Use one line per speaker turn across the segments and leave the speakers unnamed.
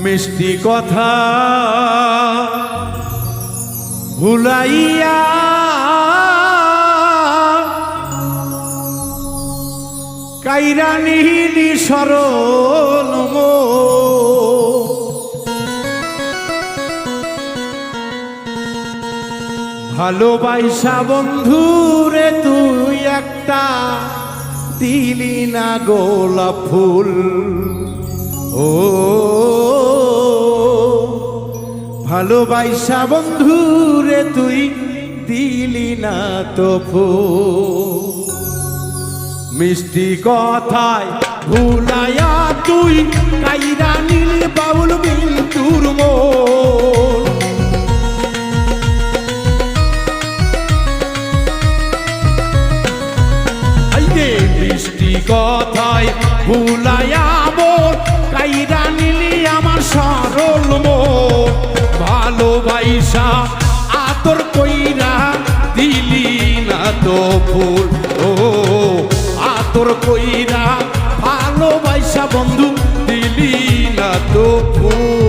মিষ্টি কথা ভুলাইয়া কাইরা নিহিলি সরল ভালোবাসা বন্ধুরে তুই একটা দিলি না গোলাপ ফুল ও ভালোবাসা বন্ধুরে তুই দিলি না তো ফুল মিষ্টি কথায় ভুলাইয়া তুই কাইরা নীল বাউল বিন্দুর মন মিষ্টি কথায় ভুলাইয়া মোর কাইরা নীলি আমার সরল মন ভালোবাসা আদর কইরা দিলি না তো ফুল ও আদর কইরা ভালোবাসা বন্ধু দিলি না তো ফুল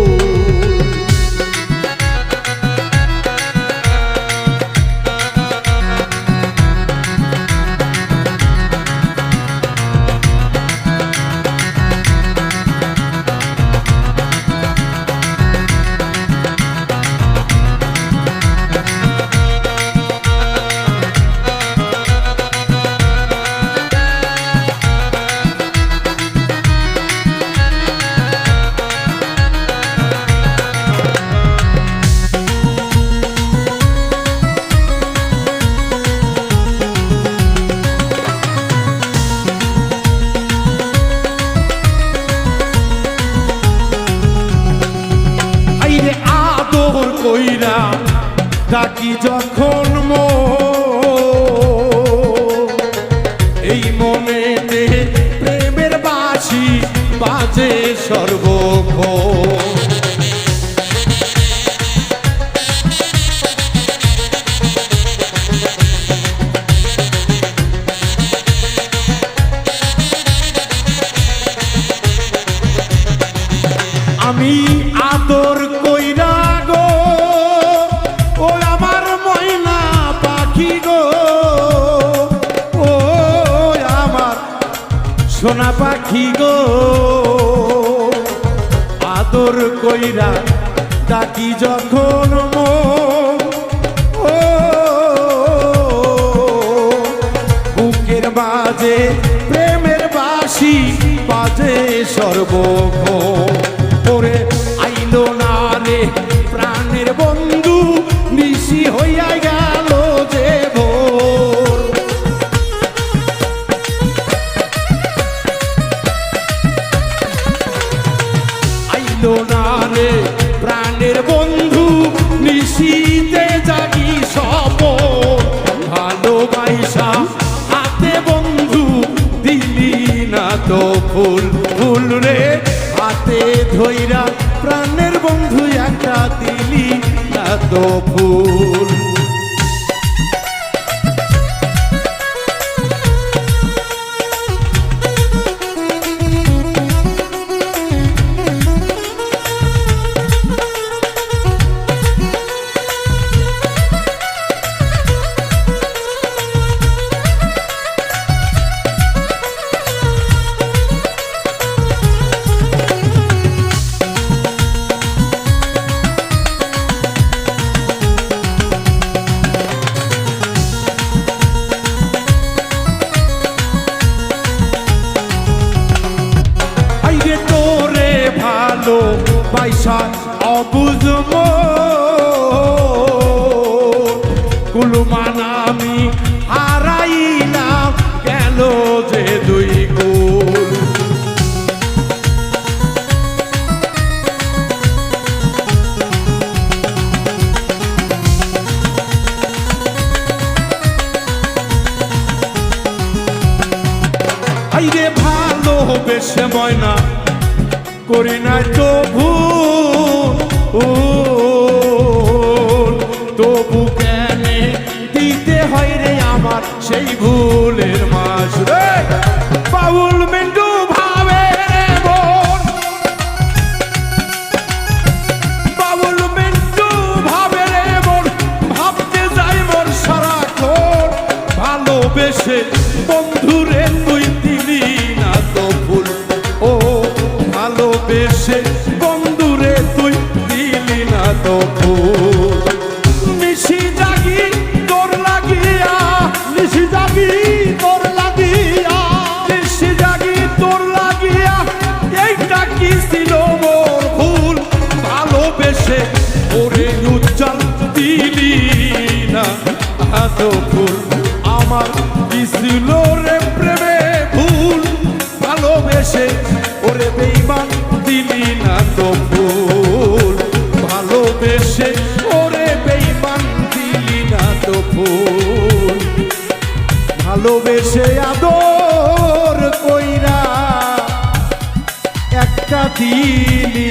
কইরা ডাকি যখন এই মনেতে প্রেমের বাঁশি বাজে সর্বক্ষণ আমি আদর কইরা গো ও আমার ময়না পাখি গো ও আমার সোনা পাখি গো আদর কইরা ডাকি যখন ও বুকের বাজে প্রেমের বাঁশি বাজে সর্বক্ষণ ওরে আইলো না রে প্রাণের বন্ধু নিশি হইয়া গেল যে ভোর আইলো না রে প্রাণের বন্ধু নিশিতে জাগি সপন ভালোবাসা হাতে বন্ধু দিলি না তো ফুল ফুল রে হাতে ধইরা প্রাণের বন্ধু একটা দিলি না তো ফুল পয়সা অবুঝব কুলমান আমি হারাইলাম গেল যে দুই কুল আইরে ভালোবেসে ময়না করি না তো ভুল তবু কেন দিতে হয় রে আমার সেই ভুলের মাস রে বাউল মিন্টু ভাবে রে মন ভালোবেসে বন্ধুরে তুই দিলি না তো ফুল ও ভালোবেসে বন্ধুরে তুই দিলি না তো ফুল নিশি জাগি তোর লাগিয়া
নিশি জাগি তোর লাগিয়া
নিশি জাগি তোর লাগিয়া এইটা কি ছিল মোর ভুল ভালোবেসে ওরে উজ্জ্বল দিলি না তো ফুল আমার কি ছিল রে প্রেমে ভুল ভালোবেসে ওরে বেঈমান দিলি না তো ফুল ভালোবেসে ওরে বেঈমান দিলি না তো ফুল ভালোবেসে আদর কইরা একটা দিলি